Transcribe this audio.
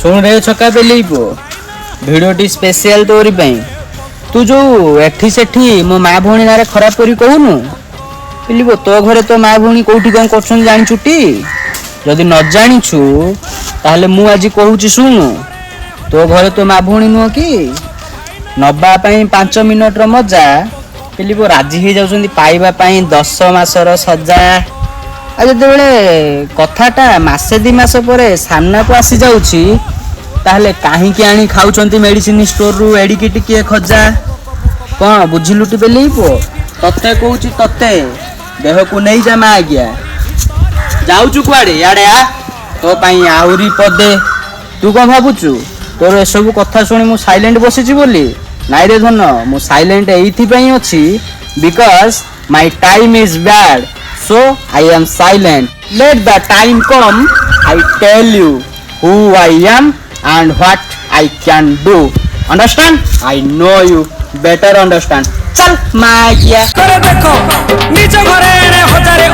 शुण रे छका पेली पो भिडियोटी स्पेशल तोरी पई तू जो एठी सेठी मो माँ भौणी नारे खराब करी कहूनु पेली तो घरे तो माँ भौणी कोठी कौन कर जानी जदि न जानिछु ताहले मु आज कहूची शुणु तो घरे तो माँ भौणी नुह कि नबा 5 मिनट रो मजा पेली राजी हो जाउछंदी पाइबा 10 मासर सजा आ जते कथाटा मासे 2 मास पर सामना को आसी जाउची ताहले काहे कि आनी खाउछंती मेडिसिन स्टोर रु एडिकी टिके खजा कौन बुझिलुटी पेली पो तते कहूची तते देह को नहीं जा मा आज्ञा जाउछु कुआडे याडे आ तो पई आहुरी पदे तू कौन भाबुचु तोर ए सब कथा सुनी मु साइलेंट बसिची बोली नाइ रे धन मु साइलेंट एथि पई अछि because my time is bad so I am silent let the time come I tell you who I am and what I can do. Understand? I know you better understand. चल मागिया करे देखो निज घरे हजारे